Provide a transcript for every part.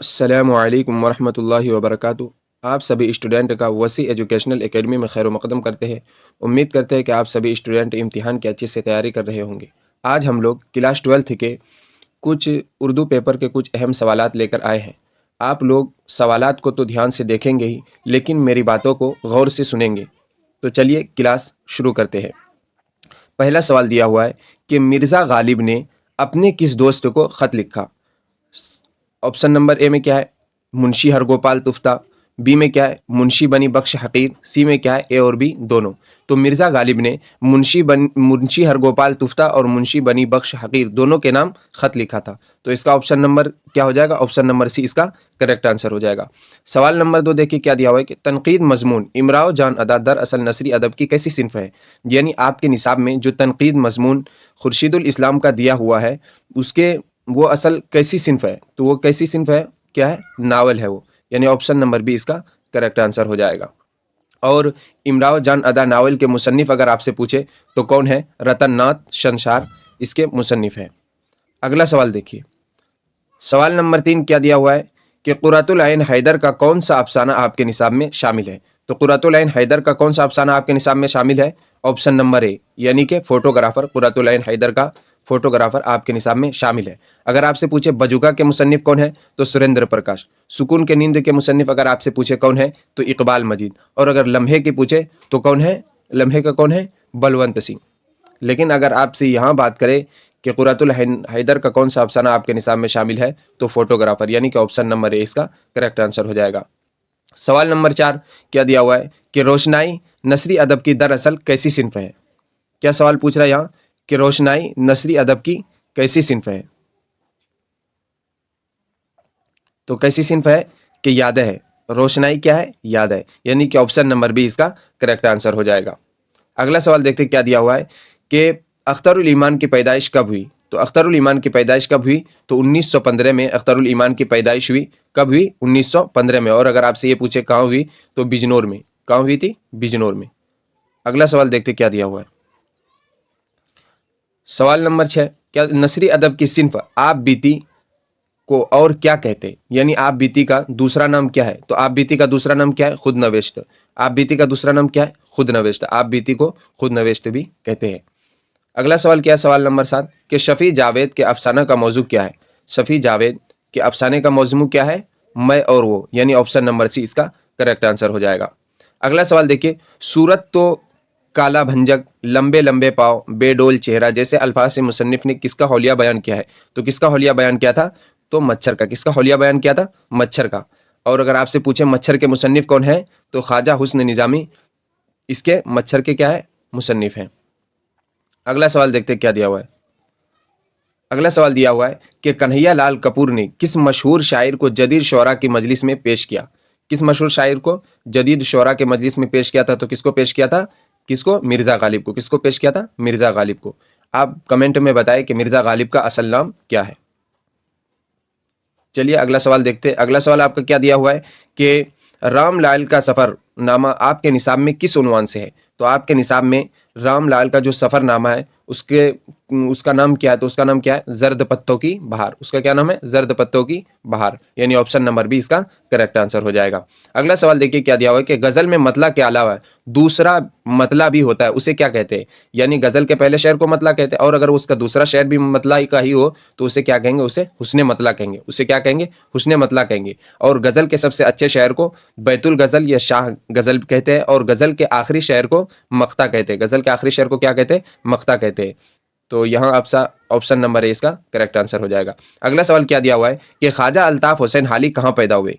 अस्सलामु अलैकुम वरहमतुल्लाहि वबरकातुहू। आप सभी स्टूडेंट का वसी एजुकेशनल एकेडमी में खैर मकदम करते हैं। उम्मीद करते हैं कि आप सभी स्टूडेंट इम्तिहान की अच्छे से तैयारी कर रहे होंगे। आज हम लोग क्लास 12th के कुछ उर्दू पेपर के कुछ अहम सवालात लेकर आए हैं। आप लोग सवालात को तो ध्यान से देखेंगे ही, लेकिन मेरी बातों को गौर से सुनेंगे। तो चलिए क्लास शुरू करते हैं। पहला सवाल दिया हुआ है कि मिर्ज़ा गालिब ने अपने किस दोस्त को ख़त लिखा। ऑप्शन नंबर ए में क्या है, मुंशी हरगोपाल तुफ्ता। बी में क्या है, मुंशी बनी बख्श हकीर। सी में क्या है, ए और बी दोनों। तो मिर्ज़ा गालिब ने मुंशी हरगोपाल तुफ्ता और मुंशी बनी बख्श हकीर दोनों के नाम खत लिखा था। तो इसका ऑप्शन नंबर क्या हो जाएगा, ऑप्शन नंबर सी इसका करेक्ट आंसर हो जाएगा। सवाल नंबर 2 देखिए क्या दिया हुआ है कि तनकीद मजमून इमराव जान अदा दरअसल नसरी अदब की कैसी सिन्फ है। यानी आपके निसाब में जो तनकीद मजमून खुर्शीदुल इस्लाम का दिया हुआ है, उसके वो असल कैसी सिन्फ है। तो वो कैसी सिन्फ है, क्या है, नावल है वो। यानी ऑप्शन नंबर बी इसका करेक्ट आंसर हो जाएगा। और इमराव जान अदा नावल के मुसन्निफ अगर आपसे पूछे तो कौन है, रतन नाथ शंशार इसके मुसन्निफ हैं। अगला सवाल देखिए। सवाल नंबर 3 क्या दिया हुआ है कि कुर्रतुल ऐन हैदर का कौन सा अफसाना आपके निसाब में शामिल है। तो कुर्रतुल ऐन हैदर का कौन सा अफसाना आपके निसाब में शामिल है, ऑप्शन नंबर ए यानी कि फोटोग्राफर। कुर्रतुल ऐन हैदर का फोटोग्राफर आपके निसाब में शामिल है। अगर आपसे पूछे बजुका के मुसन्निफ कौन है तो सुरेंद्र प्रकाश। सुकून के नींद के मुसन्निफ अगर आपसे पूछे कौन है तो इकबाल मजीद। और अगर लम्हे के पूछे तो कौन है, लम्हे का कौन है, बलवंत सिंह। लेकिन अगर आपसे यहाँ बात करें कि कुर्रतुल हैदर का कौन सा अफसाना आपके निसाब में शामिल है तो फोटोग्राफर, यानी कि ऑप्शन नंबर ए इसका करेक्ट आंसर हो जाएगा। सवाल नंबर 4 क्या दिया हुआ है कि रोशनाई नसरी अदब की दरअसल कैसी सिन्फ है। क्या सवाल पूछ रहा है यहाँ कि रोशनाई नसरी अदब की कैसी सिन्फ है। तो कैसी सिन्फ है कि यादें है। रोशनाई क्या है, याद है, यानी कि ऑप्शन नंबर बी इसका करेक्ट आंसर हो जाएगा। अगला सवाल देखते क्या दिया हुआ है कि अख्तरुल ईमान की पैदाइश कब हुई। तो अख्तरुल ईमान की पैदाइश कब हुई तो 1915 में अख्तरुल ईमान की पैदाइश हुई। कब हुई, 1915 में। और अगर आपसे ये पूछे कहाँ हुई तो बिजनौर में। कहाँ हुई थी, बिजनौर में। अगला सवाल देखते क्या दिया हुआ है। सवाल नंबर 6 क्या नसरी अदब की सिन्फ आप बीती को और क्या कहते, यानी आप बीती का दूसरा नाम क्या है। तो आप बीती का दूसरा नाम क्या है, खुद नवेश्त। आप बीती का दूसरा नाम क्या है, खुद नवेश्त। आप बीती को खुद नवेश्त भी कहते हैं। अगला सवाल क्या है, सवाल नंबर 7 कि शफ़ी जावेद के अफसाना का मौजू क्या है। शफ़ी जावेद के अफसाने का मौजू क्या है, मैं और वो, यानी ऑप्शन नंबर सी इसका करेक्ट आंसर हो जाएगा। अगला सवाल देखिए, सूरत तो काला भंजक, लंबे लंबे पाँव, बेडोल चेहरा जैसे अल्फाज से मुसन्निफ ने किसका हौलिया बयान किया है। तो किसका हौलिया बयान किया था, तो मच्छर का। किसका हौलिया बयान किया था, मच्छर का। और अगर आपसे पूछे मच्छर के मुसन्निफ कौन है तो ख्वाजा हुस्न निज़ामी इसके मच्छर के क्या है, मुसन्निफ हैं। अगला सवाल देखते क्या दिया हुआ है। अगला सवाल दिया हुआ है कि कन्हैया लाल कपूर ने किस मशहूर शायर को जदीद शोरा की मजलिस में पेश किया। किस मशहूर शायर को जदीद शोरा के मजलिस में पेश किया था। तो किसको पेश किया था, किसको, मिर्ज़ा गालिब को। किसको पेश किया था, मिर्ज़ा गालिब को। आप कमेंट में बताएं कि मिर्ज़ा गालिब का असल नाम क्या है। चलिए अगला सवाल देखते हैं। अगला सवाल आपका क्या दिया हुआ है कि रामलाल का सफ़र नामा आपके निसाब में किस उन्वान से है। तो आपके निसाब में रामलाल का जो सफ़रनामा है उसका नाम क्या है। तो उसका नाम क्या है, जर्द पत्तों की बहार। उसका क्या नाम है, जर्द पत्तों की बहार, यानी ऑप्शन नंबर बी इसका करेक्ट आंसर हो जाएगा। अगला सवाल देखिए क्या दिया हुआ है कि गज़ल में मतला के अलावा दूसरा मतला भी होता है, उसे क्या कहते हैं। यानी गज़ल के पहले शेर को मतला कहते हैं, और अगर उसका दूसरा शेर भी मतला ही का ही हो तो उसे क्या कहेंगे, उसे हुस्ने मतला कहेंगे। उसे क्या कहेंगे, हुस्ने मतला कहेंगे। और गज़ल के सबसे अच्छे शेर को बैतुल गज़ल या शाह गज़ल कहते हैं, और गज़ल के आखिरी शेर को मक्ता कहते हैं। गज़ल के आखिरी शेर को क्या कहते हैं, मक्ता कहते हैं। तो यहाँ आपका ऑप्शन नंबर ए इसका करेक्ट आंसर हो जाएगा। अगला सवाल क्या दिया हुआ है कि ख्वाजा अल्ताफ हुसैन हाली कहाँ पैदा हुए।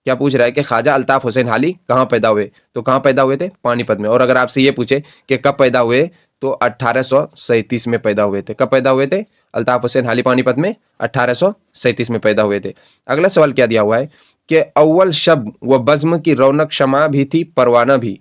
क्या पूछ रहा है कि ख्वाजा अल्ताफ हुसैन हाली कहाँ पैदा हुए। तो कहाँ पैदा हुए थे, पानीपत में। और अगर आपसे ये पूछे कि कब पैदा हुए तो 1837 में पैदा हुए थे। कब पैदा हुए थे, अल्ताफ हुसैन हाली पानीपत में 1837 में पैदा हुए थे। अगला सवाल क्या दिया हुआ है कि अव्वल शब व बज़्म की रौनक शमा भी थी परवाना भी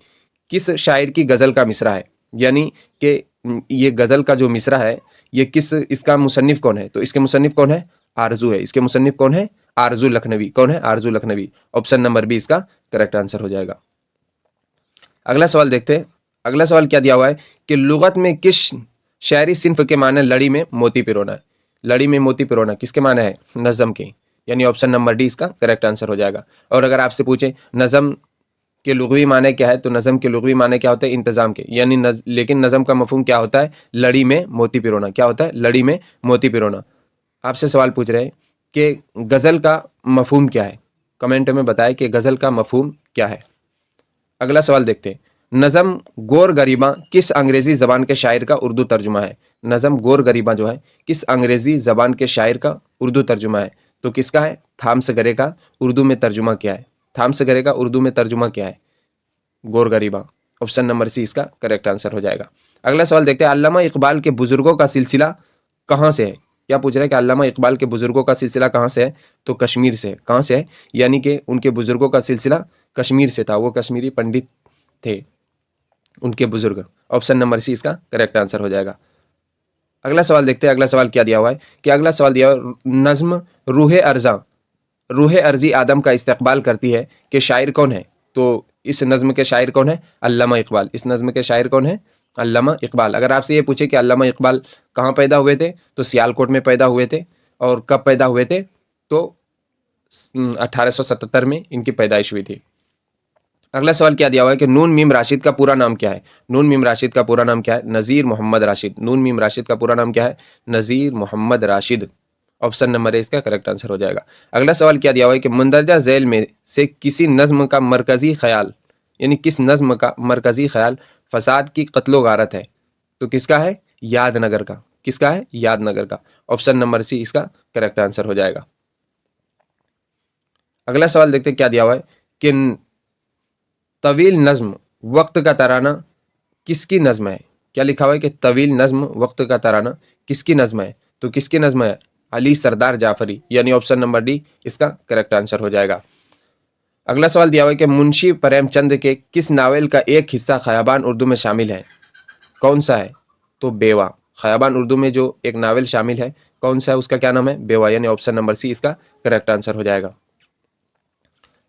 किस शायर की गज़ल का मिसरा है। यानी कि ये गज़ल का जो मिसरा है ये किस, इसका मुसन्निफ कौन है। तो इसके मुसन्निफ कौन है, आरजू है। इसके मुसन्निफ कौन है, आरजू लखनवी। कौन है, आरजू लखनवी। ऑप्शन नंबर बी इसका करेक्ट आंसर हो जाएगा। अगला सवाल देखते हैं। अगला सवाल क्या दिया हुआ है कि लुगत में किस शायरी सिन्फ के माने लड़ी में मोती पिरोना है। लड़ी में मोती पिरोना किसके माने है, नज़म के। यानी ऑप्शन नंबर डी इसका करेक्ट आंसर हो जाएगा। और अगर आपसे पूछे नज़म के लुग़वी माने क्या है, तो नज़म के लुग़वी माने क्या होते हैं, इंतज़ाम के, यानी लेकिन नज़म का मफ़हूम क्या होता है, लड़ी में मोती पिरोना। क्या होता है, लड़ी में मोती पिरोना। आपसे सवाल पूछ रहे हैं कि गज़ल का मफ़हूम क्या है, कमेंट में बताएं कि गज़ल का मफ़हूम क्या है। अगला सवाल देखते हैं, नज़म गोर गरीबा किस अंग्रेज़ी ज़बान के शायर का उर्दू तर्जुमा है। नज़म गोर गरीबा जो है किस अंग्रेज़ी ज़बान के शायर का उर्दू तर्जुमा है, तो किसका है, थाम्स गरे का उर्दू में तर्जुमा क्या है, थाम्स गरे का उर्दू में तर्जुमा क्या है, गोर गरीबा। ऑप्शन नंबर सी इसका करेक्ट आंसर हो जाएगा। अगला सवाल देखते हैं, अल्लामा इकबाल के बुजुर्गों का सिलसिला कहाँ से है। क्या पूछ रहा है कि अल्लामा इकबाल के बुजुर्गों का सिलसिला कहाँ से है, तो कश्मीर से है। कहाँ से है, यानी कि उनके बुजुर्गों का सिलसिला कश्मीर से था, वो कश्मीरी पंडित थे उनके बुजुर्ग। ऑप्शन नंबर सी इसका करेक्ट आंसर हो जाएगा। अगला सवाल देखते हैं, अगला सवाल क्या दिया हुआ है कि अगला सवाल दिया हुआ है, नज्म रूह अर्जा रूह अर्जी आदम का इस्तकबाल करती है कि शायर कौन है, तो इस नज्म के शायर कौन है, अल्लामा इकबाल। इस नज्म के शायर कौन है, अल्लामा इकबाल। अगर आपसे ये पूछे कि अल्लामा इकबाल कहाँ पैदा हुए थे, तो सियालकोट में पैदा हुए थे। और कब पैदा हुए थे, तो 1877 में इनकी पैदाइश हुई थी। अगला सवाल क्या दिया हुआ है कि नून मीम राशिद का पूरा नाम क्या है। नून मीम राशिद का पूरा नाम क्या है, नज़ीर मोहम्मद राशिद। नून मीम राशिद का पूरा नाम क्या है, Nazir Mohammad Rashid. Option number A इसका करेक्ट आंसर हो जाएगा। अगला सवाल क्या दिया हुआ है कि मुंदरजा झैल में से किसी नज्म का मरकजी ख्याल, यानी किस नज्म का मरकजी ख्याल फसाद की कत्लो गारत है, तो किसका है, यादनगर का। किसका है, यादनगर का। ऑप्शन नंबर सी इसका करेक्ट आंसर हो जाएगा। अगला सवाल देखते क्या दिया हुआ है कि तवील नज्म वक्त का तराना किसकी नज्म है। क्या लिखा हुआ है कि तवील नज्म वक्त का तराना किसकी नज्म है, तो किसकी नज्म है, अली सरदार जाफरी। यानी ऑप्शन नंबर डी इसका करेक्ट आंसर हो जाएगा। अगला सवाल दिया हुआ है कि मुंशी प्रेमचंद के किस नावल का एक हिस्सा खयाबान उर्दू में शामिल है, कौन सा है, तो बेवा। खयाबान उर्दू में जो एक नावल शामिल है, कौन सा है, उसका क्या नाम है, बेवा। यानी ऑप्शन नंबर सी इसका करेक्ट आंसर हो जाएगा।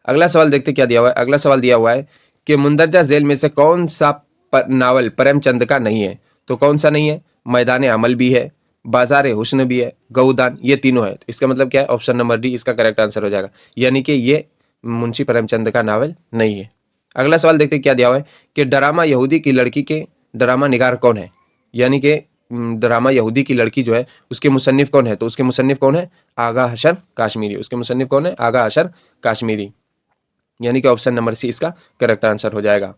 अगला सवाल देखते क्या दिया हुआ है। अगला सवाल दिया हुआ है कि मुंदरजा झैल में से कौन सा नावल प्रेमचंद का नहीं है, तो कौन सा नहीं है, मैदान अमल भी है, बाजार हुस्न भी है, गौदान, ये तीनों है। तो इसका मतलब क्या है, ऑप्शन नंबर डी इसका करेक्ट आंसर हो जाएगा। यानी कि ये मुंशी प्रेमचंद का नावल नहीं है। अगला सवाल देखते क्या दिया हुआ है कि ड्रामा यहूदी की लड़की के ड्रामा निगार कौन है, यानी कि ड्रामा यहूदी की लड़की जो है उसके मुसन्निफ कौन है, तो उसके मुसन्निफ कौन है, आगा हशर काश्मीरी। उसके मुसन्निफ कौन है, आगा हशर काश्मीरी। यानी कि ऑप्शन नंबर सी इसका करेक्ट आंसर हो जाएगा।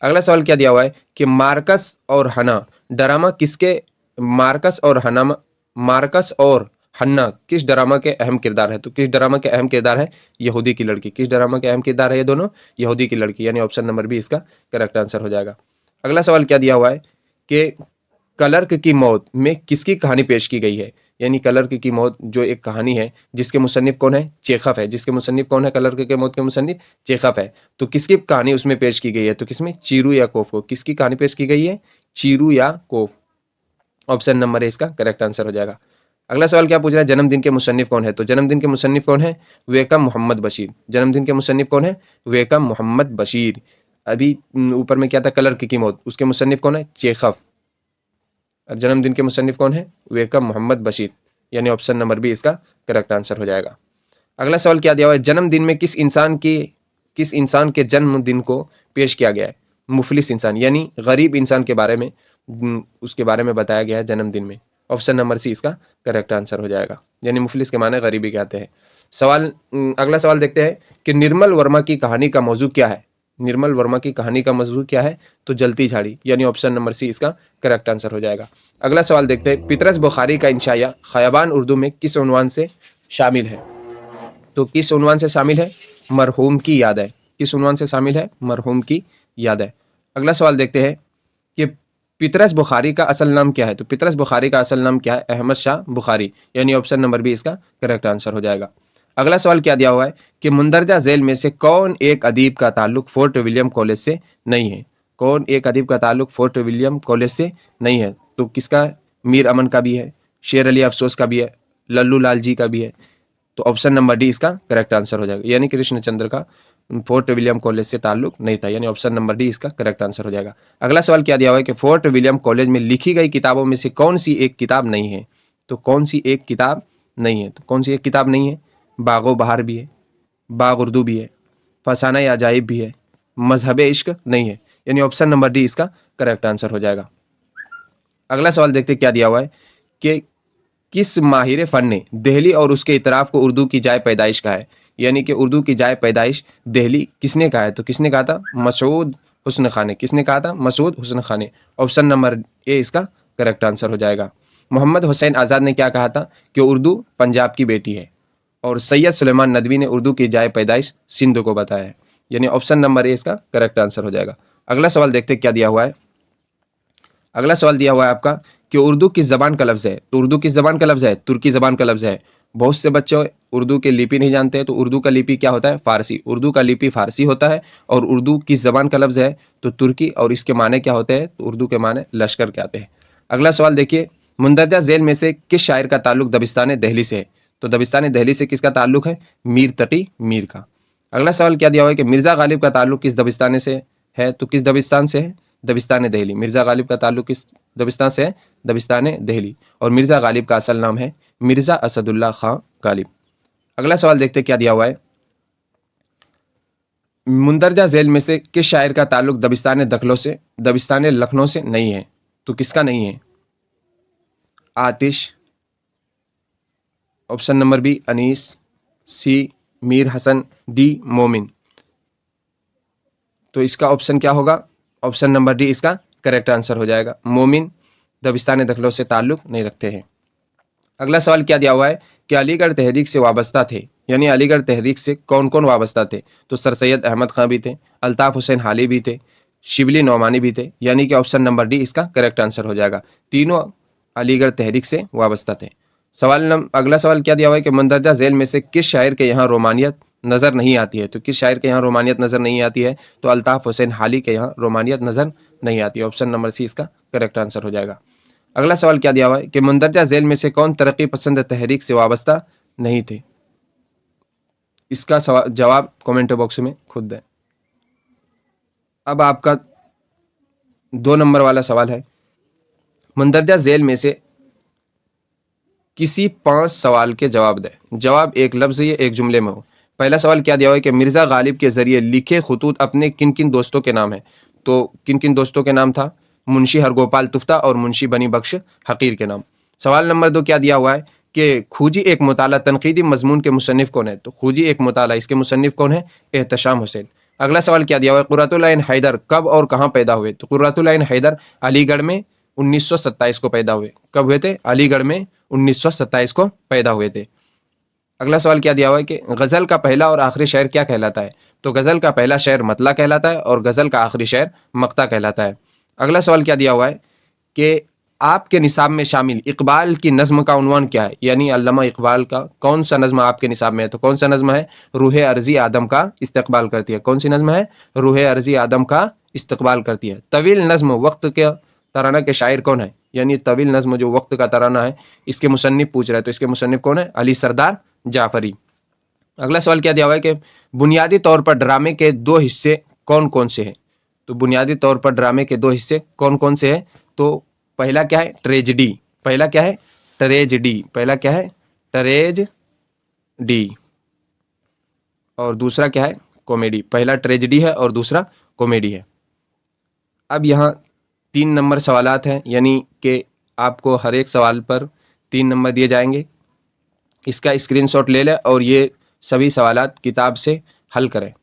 अगला सवाल क्या दिया हुआ है कि मार्कस और हना ड्रामा किसके, मार्कस और हन्ना किस ड्रामा के अहम किरदार है, तो किस ड्रामा के अहम किरदार है, यहूदी की लड़की। किस ड्रामा के अहम किरदार है ये दोनों, यहूदी की लड़की। यानी ऑप्शन नंबर बी इसका करेक्ट आंसर हो जाएगा। अगला सवाल क्या दिया हुआ है कि क्लर्क की मौत में किसकी कहानी पेश की गई है, यानी क्लर्क की मौत जो एक कहानी है जिसके मुसन्निफ कौन है, चेखव है। जिसके मुसन्निफ कौन है, क्लर्क के मौत के मुसन्निफ चेखव है। तो किसकी कहानी उसमें पेश की गई है, तो किसमें, चीरू या कोफ को। किसकी कहानी पेश की गई है, चीरू या कोफ। ऑप्शन नंबर ए इसका करेक्ट आंसर हो जाएगा। अगला सवाल क्या पूछ रहा है, जन्मदिन के मुसन्निफ कौन है, तो जन्मदिन के मुसन्निफ कौन है, वेकम मोहम्मद बशीर। जन्मदिन के मुसन्निफ कौन है, वेकम मोहम्मद बशीर। अभी ऊपर में क्या था, क्लर्क की मौत, उसके मुसन्निफ कौन है, चेखव। और जन्मदिन के मुसन्निफ कौन है, वेकम मोहम्मद बशीर। यानी ऑप्शन नंबर बी इसका करेक्ट आंसर हो जाएगा। अगला सवाल क्या दिया हुआ है, जन्मदिन में किस इंसान के जन्मदिन को पेश किया गया है, मुफलिस इंसान, यानी गरीब इंसान के बारे में उसके बारे में बताया गया है जन्मदिन में। ऑप्शन नंबर सी इसका करेक्ट आंसर हो जाएगा। यानी मुफलिस के माने गरीबी कहते हैं। अगला सवाल देखते हैं कि निर्मल वर्मा की कहानी का मौजू क्या है। निर्मल वर्मा की कहानी का मौजू क्या है, तो जलती झाड़ी। यानी ऑप्शन नंबर सी इसका करेक्ट आंसर हो जाएगा। अगला सवाल देखते हैं, पितरस बुखारी का इंशाया खयाबान उर्दू में किस उन्वान से शामिल है, तो किस उन्वान से शामिल है, मरहूम की याद है। किस उन्वान से शामिल है, मरहूम की याद है। अगला सवाल देखते हैं कि पितरस बुखारी का असल नाम क्या है, तो पितरस बुखारी का असल नाम क्या है, अहमद शाह बुखारी। यानी ऑप्शन नंबर बी इसका करेक्ट आंसर हो जाएगा। अगला सवाल क्या दिया हुआ है कि मुंदरजा झैल में से कौन एक अदीब का ताल्लुक फोर्ट विलियम कॉलेज से नहीं है। कौन एक अदीब का ताल्लुक फोर्ट विलियम कॉलेज से नहीं है, तो किसका, मीर अमन का भी है, शेर अली अफसोस का भी है, लल्लू लाल जी का भी है। तो ऑप्शन नंबर डी इसका करेक्ट आंसर हो जाएगा। यानी कृष्णचंद्र का फोर्ट विलियम कॉलेज से ताल्लुक नहीं था। यानी ऑप्शन नंबर डी इसका करेक्ट आंसर हो जाएगा। अगला सवाल क्या दिया हुआ है कि फोर्ट विलियम कॉलेज में लिखी गई किताबों में से कौन सी एक किताब नहीं है, तो कौन सी एक किताब नहीं है, तो कौन सी एक किताब नहीं है, बागो बहार भी है, बाग उर्दू भी है, फसाना या अजाइब भी है, मजहब इश्क नहीं है। यानी ऑप्शन नंबर डी इसका करेक्ट आंसर हो जाएगा। अगला सवाल देखते क्या दिया हुआ है कि किस माहिर फ़न ने दहली और उसके इतराफ़ को उर्दू की जाए पैदाइश कहा है। यानी कि उर्दू की जाए पैदाइश दहली किसने कहा है? तो किसने कहा था? मसूद हुस्न खान ने। किसने कहा था? मसूद हुस्न खान ने। ऑप्शन नंबर ए इसका करेक्ट आंसर हो जाएगा। मोहम्मद हुसैन आज़ाद ने क्या कहा था कि उर्दू पंजाब की बेटी है। और सैयद सुलेमान नदवी ने उर्दू की जाए पैदाइश सिंध को बताया है। यानी ऑप्शन नंबर ए इसका करेक्ट आंसर हो जाएगा। अगला सवाल देखते क्या दिया हुआ है। अगला सवाल दिया हुआ है आपका कि उर्दू किस ज़बान का लफ्ज़ है। तो उर्दू किस ज़बान का लफ्ज़ है? तुर्की ज़बान का लफ्ज़ है। बहुत से बच्चे उर्दू की लिपि नहीं जानते हैं, तो उर्दू का लिपि क्या होता है? फ़ारसी। उर्दू का लिपि फ़ारसी होता है। और उर्दू किस ज़बान का लफ्ज़ है? तो तुर्की। और इसके माने क्या होते हैं? तो उर्दू के माने लश्कर के आते हैं। अगला सवाल देखिए, मुंदरजा झेल में से किस शायर का ताल्लुक दबिस्तान दहली से है? तो दबिस्तान दहली से किसका ताल्लुक है? मीर तकी मीर का। अगला सवाल क्या दिया हुआ है कि मिर्ज़ा गालिब का ताल्लुक किस दबिस्तान से है? तो किस दबिस्तान से है? दबिस्तान दहली। मिर्ज़ा गालिब का ताल्लुक किस दबिस्तान से है? दबिस्तान दहली। और मिर्ज़ा गालिब का असल नाम है मिर्ज़ा असदुल्ला खां गालिब। अगला सवाल देखते क्या दिया हुआ है। मुंदरजा झेल में से किस शायर का ताल्लुक दबिस्तान लखनऊ से नहीं है? तो किसका नहीं है? आतिश, ऑप्शन नंबर बी अनीस, सी मीर हसन, डी मोमिन। तो इसका ऑप्शन क्या होगा? ऑप्शन नंबर डी इसका करेक्ट आंसर हो जाएगा। मोमिन दबिस्तान दखलों से ताल्लुक नहीं रखते हैं। अगला सवाल क्या दिया हुआ है कि अलीगढ़ तहरीक से वाबस्ता थे। यानी अलीगढ़ तहरीक से कौन कौन वाबस्ता थे? तो सर सैयद अहमद खां भी थे, अल्ताफ़ हुसैन हाली भी थे, शिबली नौमानी भी थे। यानी कि ऑप्शन नंबर डी इसका करेक्ट आंसर हो जाएगा। तीनों अलीगढ़ तहरीक से वाबस्ता थे। अगला सवाल क्या दिया हुआ है कि मंदरजा झेल में से किस शायर के यहाँ रोमानियत नज़र नहीं आती है? तो किस शायर के यहाँ रोमानियत नज़र नहीं आती है? तो अल्ताफ़ हुसैन हाली के यहाँ रोमानियत नज़र नहीं आती है। ऑप्शन नंबर सी इसका करेक्ट आंसर हो जाएगा। अगला सवाल क्या दिया हुआ है कि मंदरजा झेल में से कौन तरक्की पसंद तहरीक से वाबस्ता नहीं थे? इसका जवाब कमेंट बॉक्स में खुद दें। अब आपका 2 नंबर वाला सवाल है, मंदरजा झेल में से किसी 5 सवाल के जवाब दें। जवाब एक लफ्ज़ या एक जुमले में हो। पहला सवाल क्या दिया हुआ है कि मिर्ज़ा गालिब के ज़रिए लिखे खुतूत अपने किन किन दोस्तों के नाम है? तो किन किन दोस्तों के नाम था? मुंशी हरगोपाल तुफ्ता और मुंशी बनी बख्श हकीर के नाम। सवाल नंबर 2 क्या दिया हुआ है कि खूजी एक मुताला तनकीदी मजमून के मुसन्निफ कौन है? तो खूजी एक मुताला इसके मुसन्निफ कौन है? एहतशाम हुसैन। अगला सवाल क्या दिया हुआ है, कुर्रतुल ऐन हैदर कब और कहाँ पैदा हुए? तो कुर्रतुल ऐन हैदर अलीगढ़ में 1927 को पैदा हुए। कब हुए थे? अलीगढ़ में 1927 को पैदा हुए थे। अगला सवाल क्या दिया हुआ है कि गज़ल का पहला और आखिरी शेर क्या कहलाता है? तो गज़ल का पहला शेर मतला कहलाता है और गज़ल का आखिरी शेर मक्ता कहलाता है। अगला सवाल क्या दिया हुआ है कि आपके निसाब में शामिल इकबाल की नज़्म का उन्वान क्या है? यानी अल्लामा इकबाल का कौन सा नज़्म आपके निसाब में है? तो कौन सा नज़्म है? रूह अर्ज़ी आदम का इस्तकबाल करती है। कौन सी नज़्म है? रूह अर्ज़ी आदम का इस्तकबाल करती है। तवील नज़्म वक्त के तराना के शायर कौन है? यानी तवील नज़्म जो वक्त का तराना है इसके मुसन्निफ पूछ रहे हैं, तो इसके मुसन्निफ कौन है? अली सरदार जाफरी। अगला सवाल क्या दिया हुआ है कि बुनियादी तौर पर ड्रामे के 2 हिस्से कौन कौन से हैं? तो बुनियादी तौर पर ड्रामे के 2 हिस्से कौन कौन से हैं? तो पहला क्या है? ट्रेजिडी। पहला क्या है? ट्रेजिडी। पहला क्या है? ट्रेजिडी। और दूसरा क्या है? कॉमेडी। पहला ट्रेजिडी है और दूसरा कॉमेडी है। अब यहाँ 3 नंबर सवालात हैं, यानी कि आपको हर एक सवाल पर 3 नंबर दिए जाएंगे। इसका स्क्रीनशॉट ले लें और ये सभी सवालात किताब से हल करें।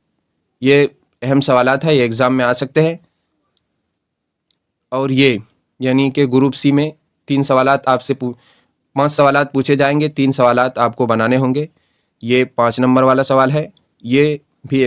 ये अहम सवालात है, ये एग्ज़ाम में आ सकते हैं। और ये यानी कि ग्रुप सी में 3 सवालात आपसे 5 सवालात पूछे जाएंगे, 3 सवालात आपको बनाने होंगे। ये 5 नंबर वाला सवाल है, ये भी एक